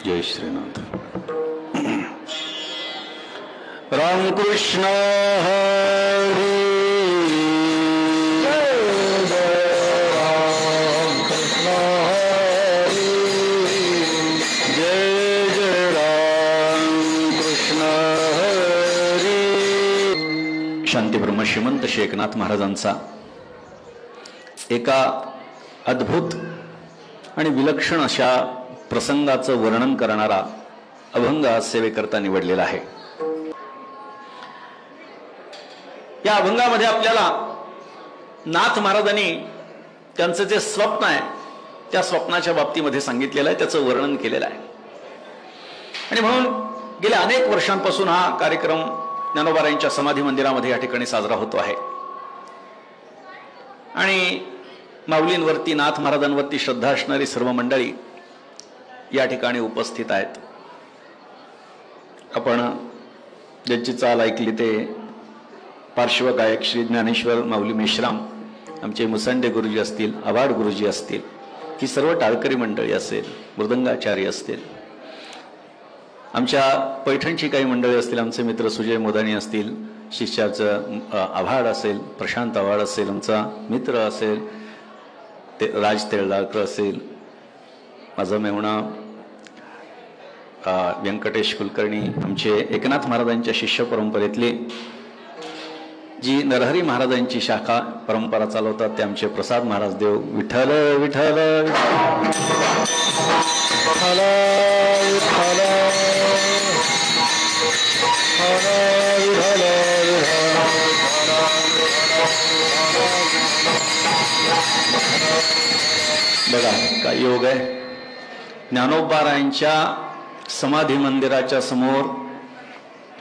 जय श्रीनाथ. रामकृष्ण हरी. शांतीब्रह्म श्रीमंत श्री एकनाथ महाराजांचा एका अद्भुत आणि विलक्षण अशा प्रसंगाचं वर्णन करणारा अभंग आज सेवेकरता निवडलेला आहे. या अभंगामध्ये आपल्याला नाथ महाराजांनी त्यांचं जे स्वप्न आहे त्या स्वप्नाच्या बाबतीमध्ये सांगितलेलं आहे, त्याचं वर्णन केलेलं आहे. आणि म्हणून गेल्या अनेक वर्षांपासून हा कार्यक्रम ज्ञानोबारायांच्या समाधी मंदिरामध्ये या ठिकाणी साजरा होतो आहे. आणि माऊलींवरती, नाथ महाराजांवरती श्रद्धा असणारी सर्व मंडळी या ठिकाणी उपस्थित आहेत. आपण ज्यांची चाल ऐकली ते पार्श्वगायक श्री ज्ञानेश्वर माऊली मेश्राम, आमचे मुसंडे गुरुजी असतील, आभाड गुरुजी असतील, ही सर्व टाळकरी मंडळी असेल, मृदंगाचार्य असतील, आमच्या पैठणची काही मंडळी असतील, आमचे मित्र सुजय मोदाणी असतील, शिष्याचं आभाड असेल, प्रशांत आव्हाड असेल, आमचा मित्र असेल ते राज तेळदाळकर असेल, माझा मेहुणा व्यंकटेश कुलकर्णी, आमचे एकनाथ महाराजांच्या शिष्य परंपरेतले जी नरहरी महाराजांची शाखा परंपरा चालवतात ते आमचे प्रसाद महाराज देव. विठ्ठल विठ्ठल विठ्ठल विठ्ठल बघा काय योग आहे. ज्ञानोबारायांच्या समाधी मंदिराच्या समोर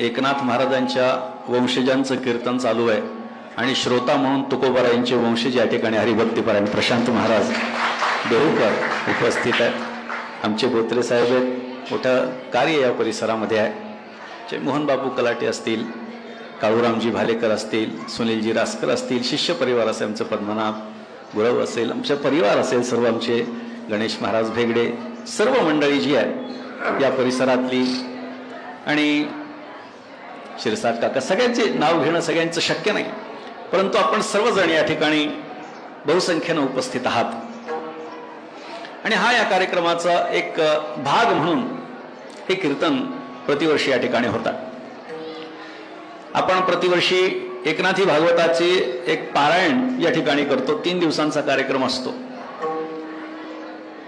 एकनाथ महाराजांच्या वंशजांचं कीर्तन चालू आहे आणि श्रोता म्हणून तुकोबारायांचे वंशज या ठिकाणी हरिभक्तीपरायण प्रशांत महाराज देहूकर उपस्थित आहेत. आमचे बोत्रे साहेब आहेत, मोठं कार्य या परिसरामध्ये आहे. मोहन बापू कलाटे असतील, काळूरामजी भालेकर असतील, सुनीलजी रासकर असतील, शिष्य परिवार असेल, आमचं पद्मनाभ गुरव असेल, आमचा परिवार असेल, सर्व आमचे गणेश महाराज भेगडे, सर्व मंडळी जी आहे या परिसरातली, आणि शिरसाट काका, सगळ्यांचे नाव घेणं सगळ्यांचं शक्य नाही, परंतु आपण सर्वजण या ठिकाणी बहुसंख्येनं उपस्थित आहात. आणि हा या कार्यक्रमाचा एक भाग म्हणून हे कीर्तन प्रतिवर्षी या ठिकाणी होतात. आपण प्रतिवर्षी एकनाथी भागवताचे एक पारायण या ठिकाणी करतो. 3 दिवसांचा कार्यक्रम असतो.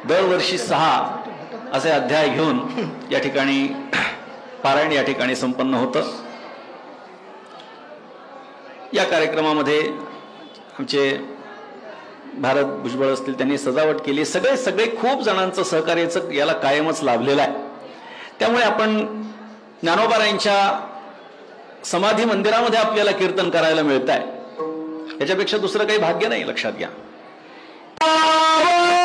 दरवर्षी 6 असे अध्याय घेऊन या ठिकाणी पारायण या ठिकाणी संपन्न होतं. या कार्यक्रमामध्ये आमचे भारत भुजबळ असतील, त्यांनी सजावट केली. सगळे खूप जणांचं सहकार्याचं याला कायमच लाभलेलं आहे. त्यामुळे आपण ज्ञानोबारायांच्या समाधी मंदिरामध्ये आपल्याला कीर्तन करायला मिळत आहे, याच्यापेक्षा दुसरं काही भाग्य नाही, लक्षात घ्या. भाग्य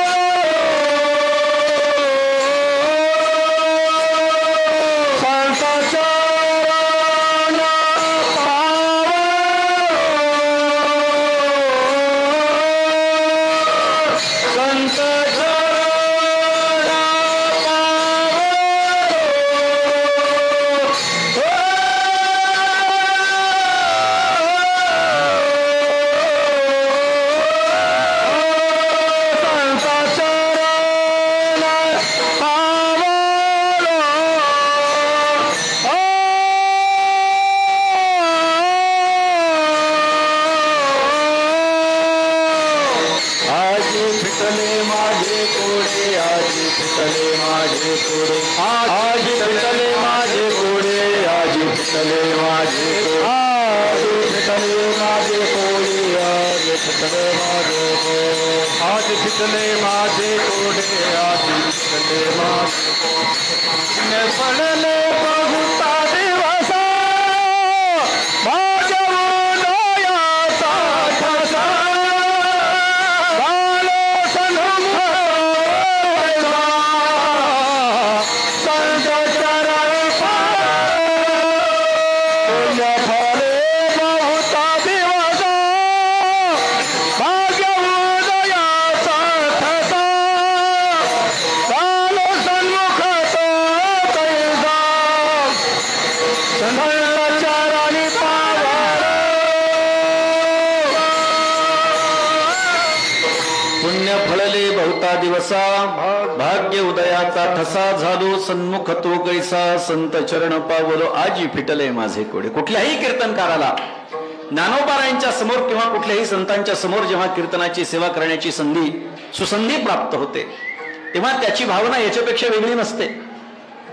कीर्तनाचा ठसा झालो सन्मुख तो कैसा संत चरण पावलो आजी फिटले माझे कोडे. कुठल्याही कीर्तनकाराला ज्ञानोबारायांच्या समोर किंवा कुठल्याही संतांच्या समोर जेव्हा कीर्तनाची सेवा करण्याची सुसंधी प्राप्त होते तेव्हा त्याची भावना याच्यापेक्षा वेगळी नसते.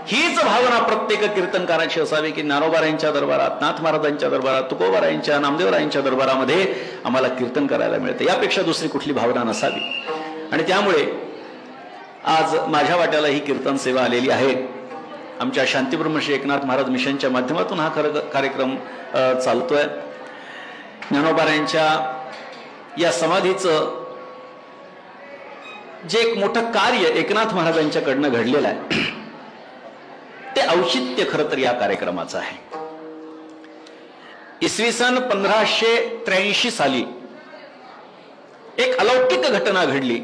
हीच भावना प्रत्येक कीर्तनकाराची असावी की ज्ञानोबारायांच्या दरबारात, नाथ महाराजांच्या दरबारात, तुकोबारायांच्या, नामदेवरायांच्या दरबारामध्ये आम्हाला कीर्तन करायला मिळते, यापेक्षा दुसरी कुठली भावना नसावी. आणि त्यामुळे आज माझ्या वाट्याला ही कीर्तन सेवा आलेली आहे. आमच्या शांतीब्रह्म श्री एकनाथ महाराज मिशनच्या माध्यमातून हा कार्यक्रम चालतोय. ज्ञानोबारायांच्या या समाधीचं जे एक मोठं कार्य एकनाथ महाराजांच्याकडनं घडलेलं आहे ते औचित्य खरं तर या कार्यक्रमाचं आहे. इसवी सन 1583 साली एक अलौकिक घटना घडली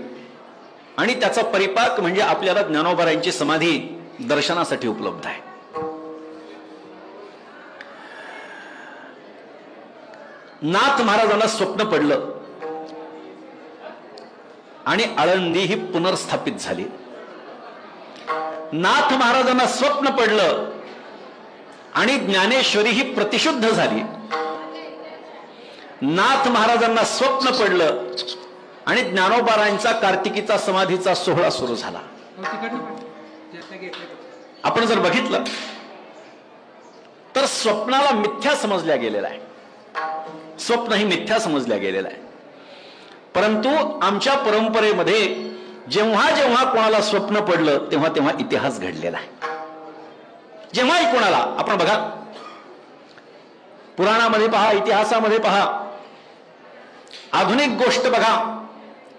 आणि त्याचा परिपाक म्हणजे आपल्याला ज्ञानोबारायांची समाधी दर्शनासाठी उपलब्ध आहे. नाथ महाराजांना स्वप्न पडलं आणि आळंदी ही पुनर्स्थापित झाली. नाथ महाराजांना स्वप्न पडलं आणि ज्ञानेश्वरी ही प्रतिशुद्ध झाली. नाथ महाराजांना स्वप्न पडलं आणि ज्ञानोबारायांचा कार्तिकीचा समाधीचा सोहळा सुरू झाला. आपण जर बघितलं तर स्वप्नाला मिथ्या समजल्या गेलेला आहे. स्वप्न ही मिथ्या समजल्या गेलेला आहे. परंतु आमच्या परंपरेमध्ये जेव्हा जेव्हा कोणाला स्वप्न पडलं तेव्हा तेव्हा इतिहास घडलेला आहे. जेव्हाही कोणाला आपण बघा, पुराणामध्ये पहा, इतिहासामध्ये पहा, आधुनिक गोष्ट बघा,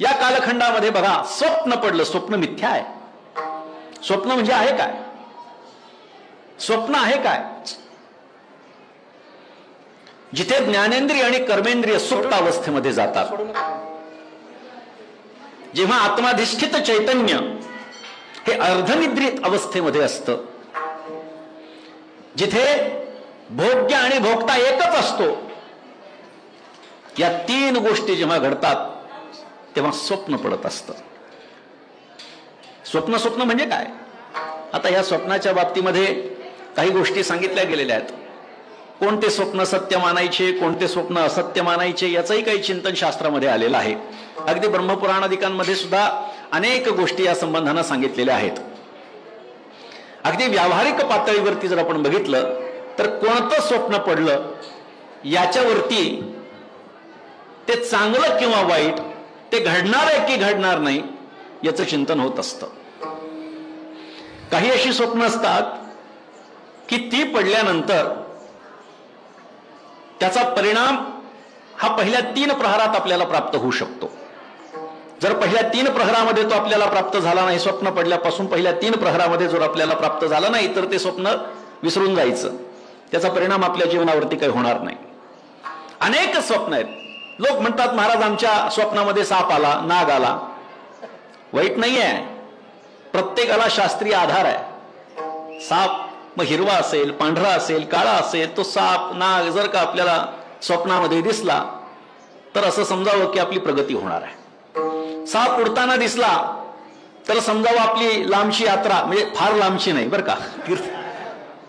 या कालखंडामध्ये बघा, स्वप्न पडलं. स्वप्न मिथ्या आहे. स्वप्न म्हणजे आहे काय? स्वप्न आहे काय? जिथे ज्ञानेंद्रिय आणि कर्मेंद्रिय सुप्त अवस्थेमध्ये जातात, जेव्हा आत्माधिष्ठित चैतन्य हे अर्धनिद्रित अवस्थेमध्ये असतं, जिथे भोग्य आणि भोक्ता एकच असतो, या तीन गोष्टी जेव्हा घडतात तेव्हा स्वप्न पडत असतं. स्वप्न म्हणजे काय? आता या स्वप्नाच्या बाबतीमध्ये काही गोष्टी सांगितल्या गेलेल्या आहेत. कोणते स्वप्न सत्य मानायचे, कोणते स्वप्न असत्य मानायचे, याचंही काही चिंतन शास्त्रामध्ये आलेलं आहे. अगदी ब्रह्मपुराणादिकांमध्ये सुद्धा अनेक गोष्टी या संबंधानं सांगितलेल्या आहेत. अगदी व्यावहारिक पातळीवरती जर आपण बघितलं तर कोणतं स्वप्न पडलं याच्यावरती ते चांगलं किंवा वाईट, ते घडणार आहे की घडणार नाही याचं चिंतन होत असतं. काही अशी स्वप्न असतात की ती पडल्यानंतर त्याचा परिणाम हा पहिल्या 3 प्रहरात आपल्याला प्राप्त होऊ शकतो. जर पहिल्या 3 प्रहरामध्ये तो आपल्याला प्राप्त झाला नाही, स्वप्न पडल्यापासून पहिल्या 3 प्रहरामध्ये जर आपल्याला प्राप्त झाला नाही तर ते स्वप्न विसरून जायचं. त्याचा परिणाम आपल्या जीवनावरती काही होणार नाही. अनेक स्वप्न आहेत. लोक म्हणतात महाराज आमच्या स्वप्नामध्ये साप आला, नाग आला. वाईट नाहीये, प्रत्येकाला शास्त्रीय आधार आहे. साप मग हिरवा असेल, पांढरा असेल, काळा असेल, तो साप नाग जर का आपल्याला स्वप्नामध्ये दिसला तर असं समजावं की आपली प्रगती होणार आहे. साप उडताना दिसला तर समजावं आपली लांबची यात्रा, म्हणजे फार लांबची नाही बरं का,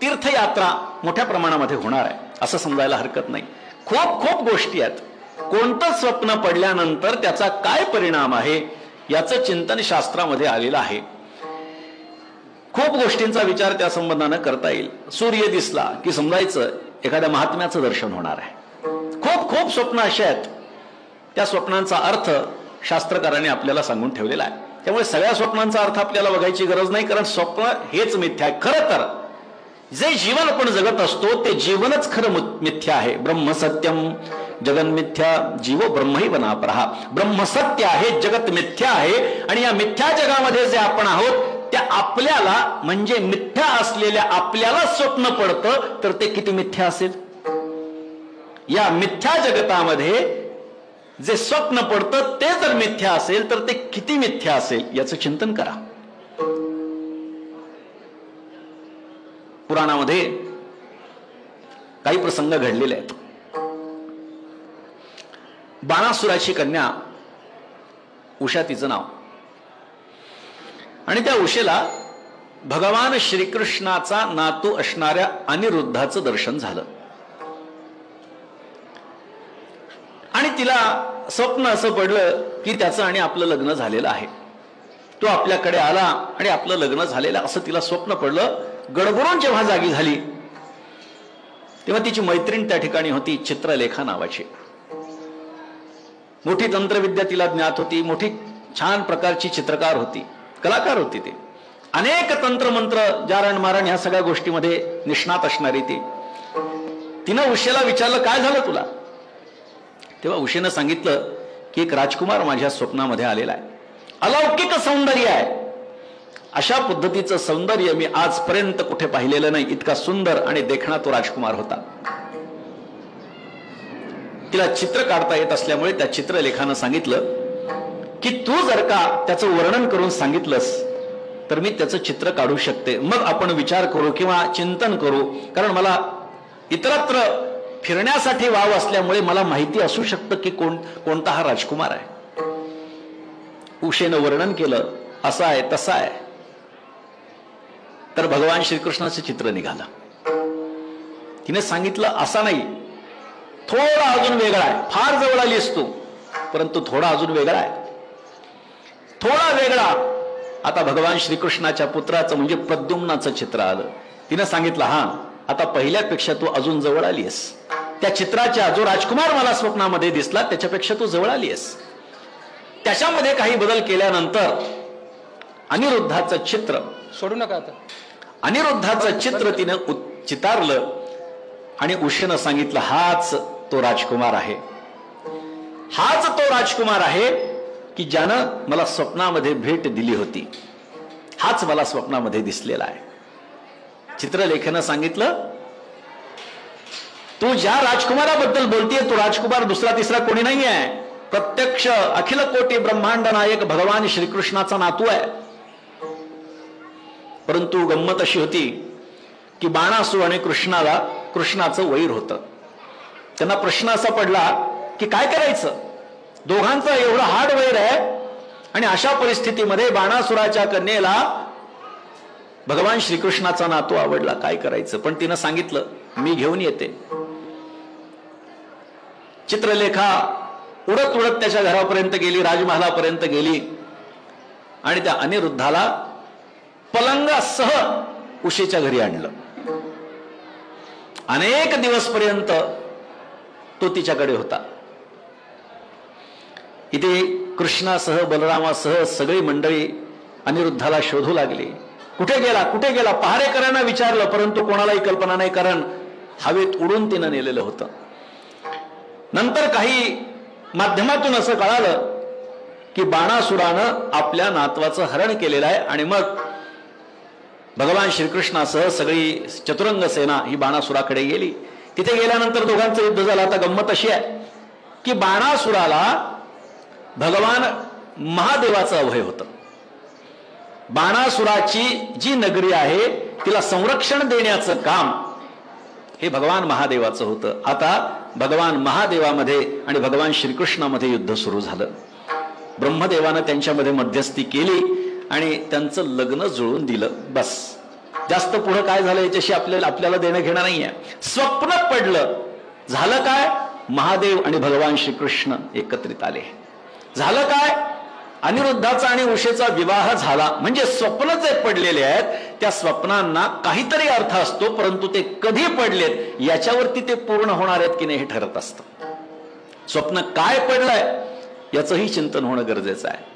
तीर्थयात्रा मोठ्या प्रमाणामध्ये होणार आहे असं समजायला हरकत नाही. खूप गोष्टी आहेत. कोणतं स्वप्न पडल्यानंतर त्याचा काय परिणाम आहे याचं चिंतन शास्त्रामध्ये आलेलं आहे. खूप गोष्टींचा विचार त्या संबंधानं करता येईल. सूर्य दिसला की समजायचं एखाद्या महात्म्याचं दर्शन होणार आहे. खूप स्वप्न अशी आहेत, त्या स्वप्नांचा अर्थ शास्त्रकारांनी आपल्याला सांगून ठेवलेला आहे. त्यामुळे सगळ्या स्वप्नांचा अर्थ आपल्याला बघायची गरज नाही, कारण स्वप्न हेच मिथ्या आहे. खरं तर जे जीवन आपण जगत असतो ते जीवनच खरं मिथ्या आहे. ब्रह्म सत्यम जगन मिथ्या जीव ब्रह्मही वनापरहा. ब्रह्म सत्य आहे, जगत मिथ्या आहे. आणि या मिथ्या जगामध्ये जे आपण आहोत त्या आपल्याला, म्हणजे मिथ्या असलेल्या आपल्याला स्वप्न पडतं तर ते किती मिथ्या असेल. या मिथ्या जगतामध्ये जे स्वप्न पडतं ते जर मिथ्या असेल तर ते किती मिथ्या असेल याचं चिंतन करा. पुराणामध्ये काही प्रसंग घडलेले आहेत. बाणासुराची कन्या उषा तिचं नाव, आणि त्या उषेला भगवान श्रीकृष्णाचा नातू असणाऱ्या अनिरुद्धाचं दर्शन झालं आणि तिला स्वप्न असं पडलं की त्याचं आणि आपलं लग्न झालेलं आहे. तो आपल्याकडे आला आणि आपलं लग्न झालेलं असं तिला स्वप्न पडलं. गडबडून जेव्हा जागी झाली तेव्हा तिची मैत्रीण त्या ठिकाणी होती, चित्रलेखा नावाची. मोठी तंत्रविद्या तिला ज्ञात होती, मोठी छान प्रकारची चित्रकार होती, कलाकार होती. ती अनेक तंत्रमंत्र जारण मारण ह्या सगळ्या गोष्टीमध्ये निष्णात असणारी ती. तिनं उषेला विचारलं, काय झालं तुला? तेव्हा उषेनं सांगितलं की एक राजकुमार माझ्या स्वप्नामध्ये आलेला आहे, अलौकिक सौंदर्य आहे. अशा पद्धतीचं सौंदर्य मी आजपर्यंत कुठे पाहिलेलं नाही. इतका सुंदर आणि देखणा तो राजकुमार होता. तिला चित्र काढता येत असल्यामुळे त्या चित्रलेखानं सांगितलं की तू जर का त्याचं वर्णन करून सांगितलंस तर मी त्याचं चित्र काढू शकते. मग आपण विचार करू किंवा चिंतन करू, कारण मला इतरत्र फिरण्यासाठी वाव असल्यामुळे मला माहिती असू शकतं की कोणता हा राजकुमार आहे. उषेनं वर्णन केलं, असं आहे तसं आहे. तर भगवान श्रीकृष्णाचं चित्र निघालं. तिने सांगितलं असा नाही, थोडा अजून वेगळा आहे. फार जवळ आलीस तू, परंतु थोडा अजून वेगळा आहे, थोडा वेगळा. आता भगवान श्रीकृष्णाच्या पुत्राचं म्हणजे प्रद्युम्नाचं चित्र आलं. तिनं सांगितलं हा आता पहिल्यापेक्षा तू अजून जवळ आलीस. त्या चित्राच्या जो राजकुमार मला स्वप्नामध्ये दिसला त्याच्यापेक्षा तू जवळ आलीस. त्याच्यामध्ये काही बदल केल्यानंतर अनिरुद्धाचं चित्र सोडू नका आता. अनिरुद्धाचं चित्र तिनं चितारलं आणि उषेनं सांगितलं हाच तो राजकुमार आहे, हाच तो राजकुमार आहे की ज्यानं मला स्वप्नामध्ये भेट दिली होती. हाच मला स्वप्नामध्ये दिसलेला आहे. चित्रलेखेनं सांगितलं तू ज्या राजकुमाराबद्दल बोलतीये तो राजकुमार दुसरा तिसरा कोणी नाही आहे, प्रत्यक्ष अखिल कोटी ब्रह्मांड नायक भगवान श्रीकृष्णाचा नातू आहे. परंतु गंमत अशी होती की बाणासुर आणि कृष्णाचं वैर होतं. त्यांना प्रश्न असा पडला की काय करायचं, दोघांचं एवढं हाड वैर आहे आणि अशा परिस्थितीमध्ये बाणासुराच्या कन्येला भगवान श्रीकृष्णाचा नातू आवडला, काय करायचं. पण तिनं सांगितलं मी घेऊन येते. चित्रलेखा उडत उडत त्याच्या घरापर्यंत गेली, राजमहालापर्यंत गेली आणि त्या अनिरुद्धाला पलंगासह उषेच्या घरी आणलं. अनेक दिवसपर्यंत तो तिच्याकडे होता. इथे कृष्णासह बलरामासह सगळी मंडळी अनिरुद्धाला शोधू लागली. कुठे गेला कुठे गेला, पहारेकरांना विचारलं परंतु कोणालाही कल्पना नाही, कारण हवेत उडून तिनं नेलेलं होतं. नंतर काही माध्यमातून असं कळालं की बाणासुरानं आपल्या नातवाचं हरण केलेलं आहे आणि मग भगवान श्रीकृष्णासह सगळी चतुरंग सेना ही बाणासुराकडे गेली. तिथे गेल्यानंतर दोघांचं युद्ध झालं. आता गंमत अशी आहे की बाणासुराला भगवान महादेवाचं अभय होतं. बाणासुराची जी नगरी आहे तिला संरक्षण देण्याचं काम हे भगवान महादेवाचं होतं. आता भगवान महादेवामध्ये आणि भगवान श्रीकृष्णामध्ये युद्ध सुरू झालं. ब्रह्मदेवानं त्यांच्यामध्ये मध्यस्थी केली आणि त्यांचं लग्न जुळून दिलं. बस, जास्त पुढे काय झालं याच्याशी आपल्याला देणं घेणं नाहीये. स्वप्न पडलं, झालं काय, महादेव आणि भगवान श्रीकृष्ण एकत्रित आले. झालं काय, अनिरुद्धाचा आणि उषेचा विवाह झाला. म्हणजे स्वप्न जे पडलेले आहेत त्या स्वप्नांना काहीतरी अर्थ असतो, परंतु ते कधी पडलेत याच्यावरती ते पूर्ण होणार आहेत की नाही हे ठरत असतं. स्वप्न काय पडलंय याचंही चिंतन होणं गरजेचं आहे.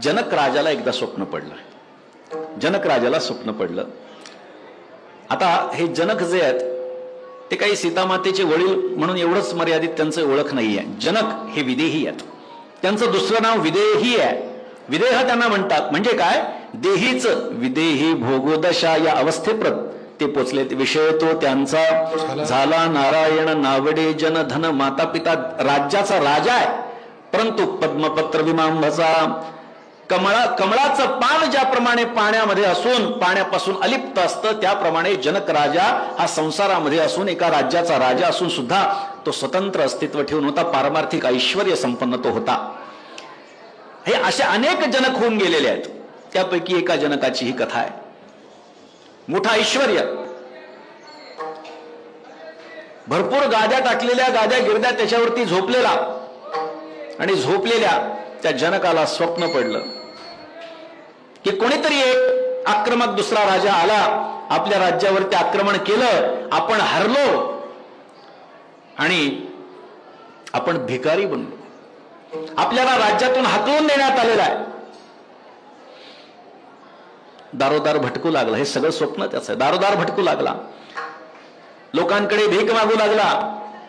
जनक राजाला एकदा स्वप्न पडलं. जनक राजाला स्वप्न पडलं. आता हे जनक जे आहेत ते काही सीतामातेचे वडील म्हणून एवढंच मर्यादित त्यांचं ओळख नाहीये. जनक हे विदेही आहेत. त्यांचं दुसरं नाव विदेही आहे. विदेह त्यांना म्हणतात. म्हणजे काय, देहीच विदेही भोगोदशा या अवस्थेप्रत ते पोचले. विषय तो त्यांचा झाला नारायण नावडे जन धन माता पिता. राज्याचा राजा आहे परंतु पद्मपत्र विमांभचा. कमळाचं पान ज्याप्रमाणे पाण्यामध्ये असून पाण्यापासून अलिप्त असतं त्याप्रमाणे जनक राजा हा संसारामध्ये असून एका राज्याचा राजा असून सुद्धा तो स्वतंत्र अस्तित्व ठेवून होता. पारमार्थिक ऐश्वर्य संपन्न तो होता. हे असे अनेक जनक होऊन गेलेले आहेत. त्यापैकी एका जनकाची ही कथा आहे. मोठा ऐश्वर्य, भरपूर गाद्या टाकलेल्या, गाद्या गिरद्या त्याच्यावरती झोपलेला, आणि झोपलेल्या त्या जनकाला स्वप्न पडलं की कोणीतरी एक आक्रमक दुसरा राजा आला, आपल्या राज्यावरती आक्रमण केलं, आपण हरलो आणि आपण भिकारी बनलो, आपल्याला राज्यातून हाकलून देण्यात आलेला आहे. दारोदार भटकू लागला. हे सगळं स्वप्न त्याचं. दारोदार भटकू लागला, लोकांकडे भीक मागू लागला,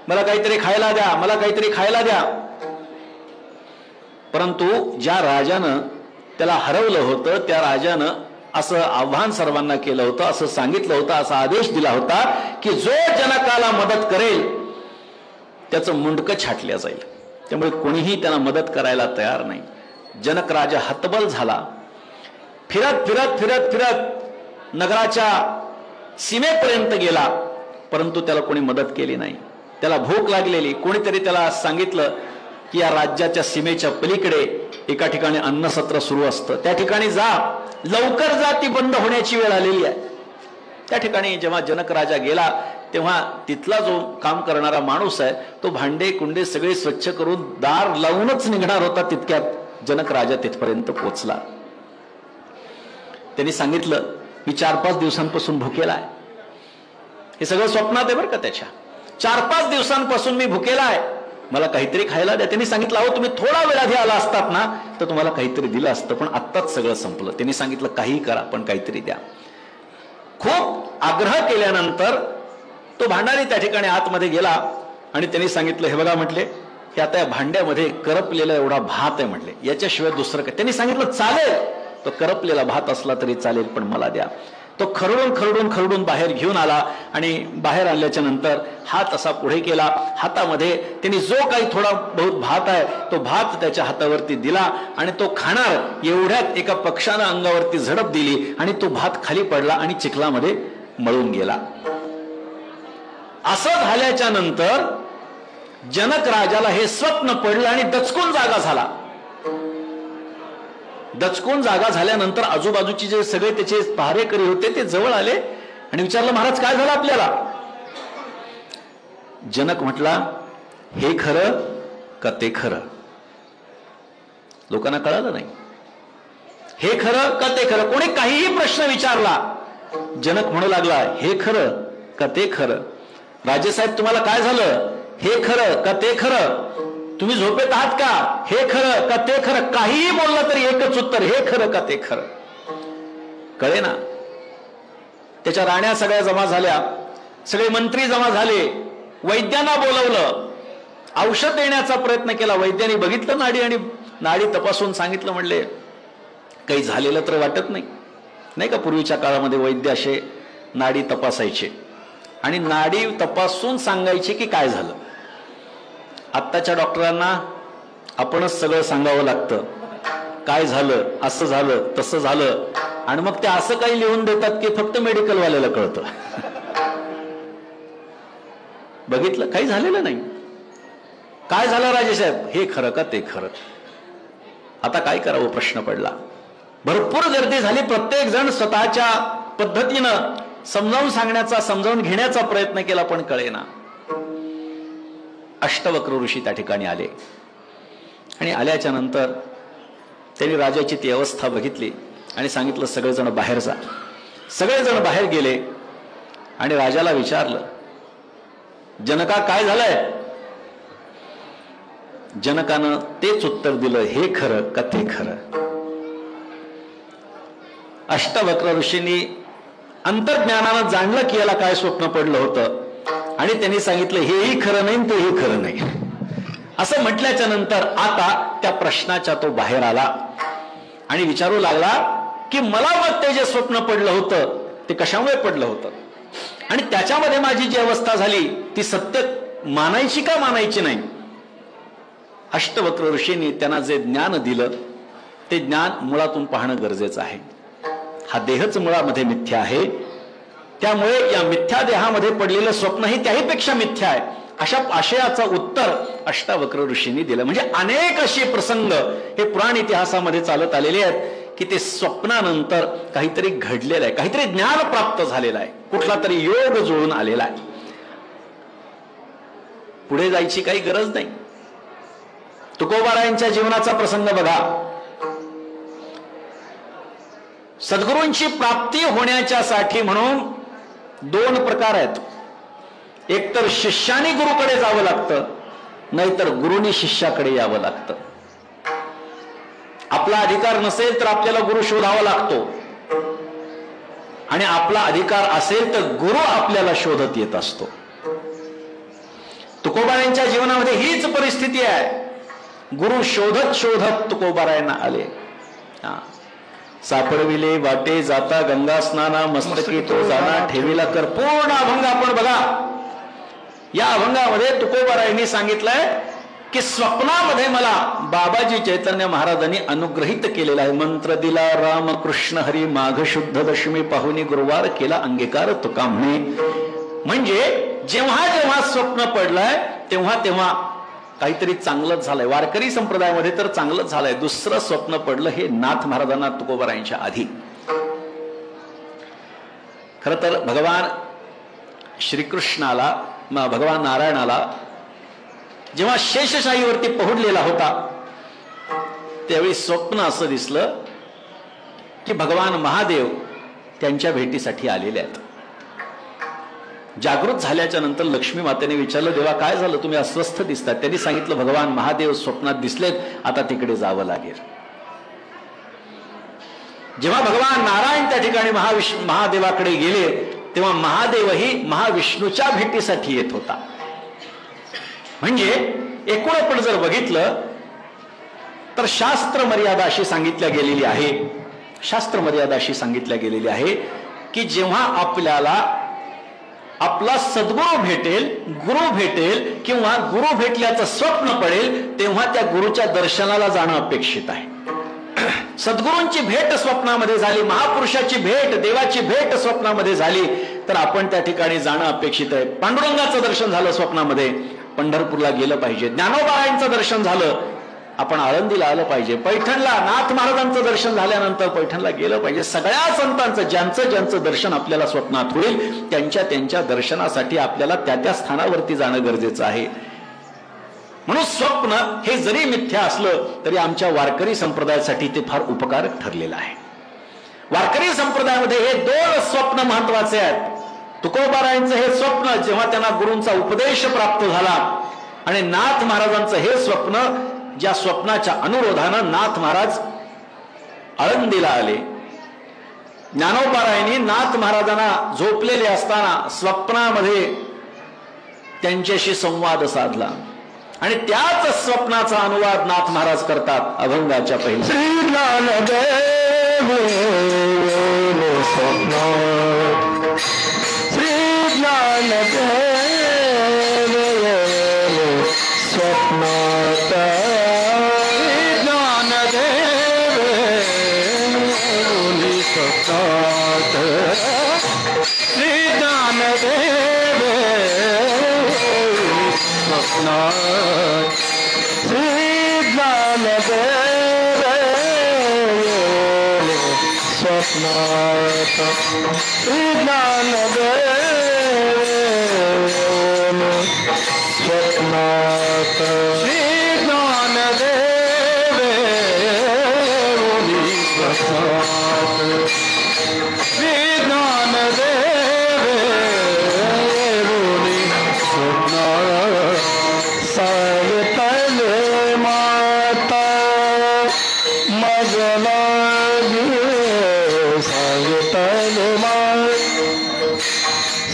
मला काहीतरी खायला द्या, मला काहीतरी खायला द्या. परंतु ज्या राजानं त्याला हरवलं होतं, त्या राजानं असं आव्हान सर्वांना केलं होतं, असं सांगितलं होतं, असा आदेश दिला होता की जो जनकाला मदत करेल त्याचं मुंडकं छाटल्या जाईल. त्यामुळे कोणीही त्यांना मदत करायला तयार नाही. जनक राजा हतबल झाला. फिरत फिरत फिरत फिरत नगराच्या सीमेपर्यंत गेला, परंतु त्याला कोणी मदत केली नाही. त्याला भूक लागलेली. कोणीतरी त्याला सांगितलं की या राज्याच्या सीमेच्या पलीकडे एका ठिकाणी अन्नसत्र सुरू असतं, त्या ठिकाणी जा, लवकर जा, ती बंद होण्याची वेळ आलेली आहे. त्या ठिकाणी जेव्हा जनक राजा गेला तेव्हा तिथला जो काम करणारा माणूस आहे तो भांडे कुंडे सगळे स्वच्छ करून दार लावूनच निघणार होता. तितक्यात जनक राजा तिथपर्यंत पोहोचला. त्यांनी सांगितलं, मी 4-5 दिवसांपासून भुकेला आहे. हे सगळं स्वप्नात आहे बरं का त्याच्या. 4-5 दिवसांपासून मी भुकेला आहे, मला काहीतरी खायला द्या. त्यांनी सांगितलं, अहो तुम्ही थोडा वेळ आधी आला असतात ना तर तुम्हाला काहीतरी दिलं असतं, पण आत्ताच सगळं संपलं. त्यांनी सांगितलं, काही करा पण काहीतरी द्या. खूप आग्रह केल्यानंतर तो भांडारी त्या ठिकाणी आतमध्ये गेला आणि त्यांनी सांगितलं, हे बघा म्हटले, हे आता या भांड्यामध्ये करपलेला एवढा भात आहे म्हटले, याच्याशिवाय दुसरं काय. त्यांनी सांगितलं, चालेल, तो करपलेला भात असला तरी चालेल, पण मला द्या. तो खरडून खरडून खरडून बाहेर घेऊन आला आणि बाहेर आणल्याच्या नंतर हात असा पुढे केला. हातामध्ये त्यांनी जो काही थोडा बहुत भात आहे तो भात त्याच्या हातावरती दिला आणि तो खाणार एवढ्यात एका पक्षानं अंगावरती झडप दिली आणि तो भात खाली पडला आणि चिखलामध्ये मळून गेला. असं झाल्याच्या नंतर जनक राजाला हे स्वप्न पडलं आणि दचकून जागा झाला. दचकून जागा झाल्यानंतर आजूबाजूची जे सगळे त्याचे पहारेकरी होते ते जवळ आले आणि विचारलं, महाराज काय झालं आपल्याला. जनक म्हटला, हे खरं का ते खरं. लोकांना कळालं नाही. हे खरं का ते खरं. कोणी काहीही प्रश्न विचारला, जनक म्हणू लागला, हे खरं का ते खरं. राजेसाहेब तुम्हाला काय झालं, हे खरं का ते खरं. तुम्ही झोपेत आहात का, हे खरं का ते खरं. काहीही बोललं तरी एकच उत्तर, हे खरं का ते खरं. कळे ना. त्याच्या राण्या सगळ्या जमा झाल्या, सगळे मंत्री जमा झाले, वैद्यांना बोलवलं, औषध देण्याचा प्रयत्न केला. वैद्यांनी बघितलं नाडी आणि नाडी तपासून सांगितलं, म्हणले काही झालेलं तर वाटत नाही. नाही का पूर्वीच्या काळामध्ये वैद्य असे नाडी तपासायचे आणि नाडी तपासून सांगायचे की काय झालं. आत्ताच्या डॉक्टरांना आपणच सगळं सांगावं लागतं, काय झालं, असं झालं, तसं झालं, आणि मग ते असं काही लिहून देतात की फक्त मेडिकलवाल्याला कळतं. बघितलं, काही झालेलं नाही. काय झालं राजेसाहेब, हे खरं का ते खरं. आता काय करावं प्रश्न पडला. भरपूर गर्दी झाली. प्रत्येक जण स्वतःच्या पद्धतीनं समजावून सांगण्याचा, समजावून घेण्याचा प्रयत्न केला, पण कळेना. अष्टवक्र ऋषी त्या ठिकाणी आले आणि आल्याच्या नंतर त्यांनी राजाची ती अवस्था बघितली आणि सांगितलं, सगळेजण बाहेर जा. सगळेजण बाहेर गेले आणि राजाला विचारलं, जनका काय झालंय. जनकानं तेच उत्तर दिलं, हे खरं का ते खरं. अष्टवक्र ऋषींनी अंतर्ज्ञानानं जाणलं की याला काय स्वप्न पडलं होतं आणि त्यांनी सांगितलं, हेही खरं नाही तेही खरं नाही. असं म्हटल्याच्या नंतर आता त्या प्रश्नाच्या तो बाहेर आला आणि विचारू लागला की मला मग ते जे स्वप्न पडलं होतं ते कशामुळे पडलं होतं आणि त्याच्यामध्ये माझी जी अवस्था झाली ती सत्य मानायची का मानायची नाही. अष्टवक्र ऋषींनी त्यांना जे ज्ञान दिलं ते ज्ञान मुळातून पाहणं गरजेचं आहे. हा देहच मुळामध्ये मिथ्या आहे, त्यामुळे या मिथ्या देहामध्ये पडलेलं स्वप्नही त्याहीपेक्षा मिथ्या आहे. अशा आशयाचं उत्तर अष्टावक्र ऋषींनी दिलं. म्हणजे अनेक असे प्रसंग हे पुराण इतिहासामध्ये चालत आलेले आहेत की ते स्वप्नानंतर काहीतरी घडलेलं आहे, काहीतरी ज्ञान प्राप्त झालेलं आहे, कुठला तरी योग जुळून आलेला आहे. पुढे जायची काही गरज नाही. तुकोबारायांच्या जीवनाचा प्रसंग बघा. सद्गुरूंची प्राप्ती होण्याच्यासाठी म्हणून दोन प्रकार आहेत. एक तर शिष्याने गुरुकडे जावं लागतं, नाहीतर गुरुनी शिष्याकडे यावं लागतं. आपला अधिकार नसेल तर आपल्याला गुरु शोधावा लागतो, आणि आपला अधिकार असेल तर गुरु आपल्याला शोधत येत असतो. तुकोबारायांच्या जीवनामध्ये हीच परिस्थिती आहे. गुरु शोधत शोधत तुकोबारायांना आले. सापडविले वाटे जाता गंगा स्नाना, मस्तकी तो जाना ठेविला कर. पूर्ण अभंग आपण बघा. या अभंगामध्ये तुकोबारायांनी सांगितलंय की स्वप्नामध्ये मला बाबाजी चैतन्य महाराजांनी अनुग्रहित केलेला आहे. मंत्र दिला राम कृष्ण हरी, माघ शुद्ध दशमी पाहुणी गुरुवार केला अंगीकार तुका म्हणे. म्हणजे जेव्हा जेव्हा स्वप्न पडलंय तेव्हा तेव्हा काहीतरी चांगलंच झालंय. वारकरी संप्रदायामध्ये तर चांगलंच झालंय. दुसरं स्वप्न पडलं हे नाथ महाराजांना तुकोबारायांच्या आधी. खर तर भगवान श्रीकृष्णाला, भगवान नारायणाला जेव्हा शेषशाहीवरती पहुडलेला होता त्यावेळी स्वप्न असं दिसलं की भगवान महादेव त्यांच्या भेटीसाठी आलेले आहेत. जागृत झाल्याच्या नंतर लक्ष्मी मातेने विचारलं, देवा काय झालं, तुम्ही अस्वस्थ दिसतात. त्यांनी सांगितलं, भगवान महादेव स्वप्नात दिसलेत, आता तिकडे जावं लागेल. जेव्हा भगवान नारायण त्या ठिकाणी महादेवाकडे गेले तेव्हा महादेवही महाविष्णूच्या भेटीसाठी येत होता. म्हणजे एकूण आपण जर बघितलं तर शास्त्र मर्यादा अशी सांगितल्या गेलेली आहे. शास्त्र मर्यादा अशी सांगितल्या गेलेली आहे की जेव्हा आपल्याला आपला सद्गुरू भेटेल, गुरु भेटेल किंवा गुरु भेटल्याचं स्वप्न पडेल तेव्हा त्या गुरुच्या दर्शनाला जाणं अपेक्षित आहे. सद्गुरूंची भेट स्वप्नामध्ये झाली, महापुरुषाची भेट, देवाची भेट स्वप्नामध्ये झाली तर आपण त्या ठिकाणी जाणं अपेक्षित आहे. पांडुरंगाचं दर्शन झालं स्वप्नामध्ये, पंढरपूरला गेलं पाहिजे. ज्ञानोबारायांचं दर्शन झालं, आपण आळंदीला आलं पाहिजे. पैठणला नाथ महाराजांचं दर्शन झाल्यानंतर पैठणला गेलं पाहिजे. सगळ्या संतांचं ज्यांचं ज्यांचं दर्शन आपल्याला स्वप्नात होईल त्यांच्या त्यांच्या दर्शनासाठी आपल्याला त्या त्या स्थानावरती जाणं गरजेचं आहे. म्हणून स्वप्न हे जरी मिथ्या असलं तरी आमच्या वारकरी संप्रदायासाठी ते फार उपकारक ठरलेलं आहे. वारकरी संप्रदायामध्ये हे दोन स्वप्न महत्वाचे आहेत. तुकोबारायांचं हे स्वप्न जेव्हा त्यांना गुरूंचा उपदेश प्राप्त झाला, आणि नाथ महाराजांचं हे स्वप्न ज्या स्वप्नाच्या अनुरोधानं नाथ महाराज आळंदीला आले. ज्ञानोबारायांनी नाथ महाराजांना झोपलेले असताना स्वप्नामध्ये त्यांच्याशी संवाद साधला, आणि त्याच स्वप्नाचा अनुवाद नाथ महाराज करतात अभंगाच्या पहिल्या. श्री ज्ञानदेव स्वप्न, श्री ज्ञानदेव स्वप्नात, ज्ञानदेव स्वप्नात, श्री ज्ञानदेव स्वप्नात, श्री ज्ञानदेव स्वप्नात, श्री ज्ञानदेव स्वप्नात, श्री ज्ञानदेव स्वप्नात, श्री ज्ञानदेव स्वप्नात. सावतल माता मग लागे, सावतल माता,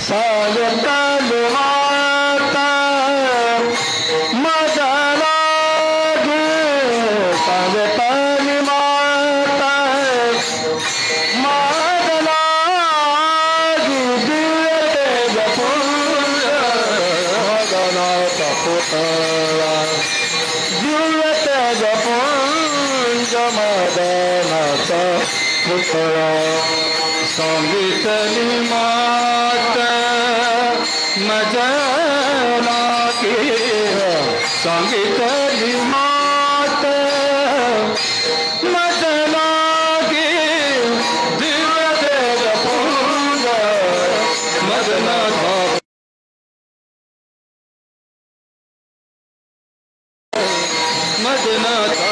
सावतल माता मग लागे, सावतल माता मग लागे, दिवते जपूर गणाचा पुतळा, दिवते जपूर मदनाचा पुतळा. सांगितली मात मजा लागे, सांगितली मात मजा लागे, वचनाचा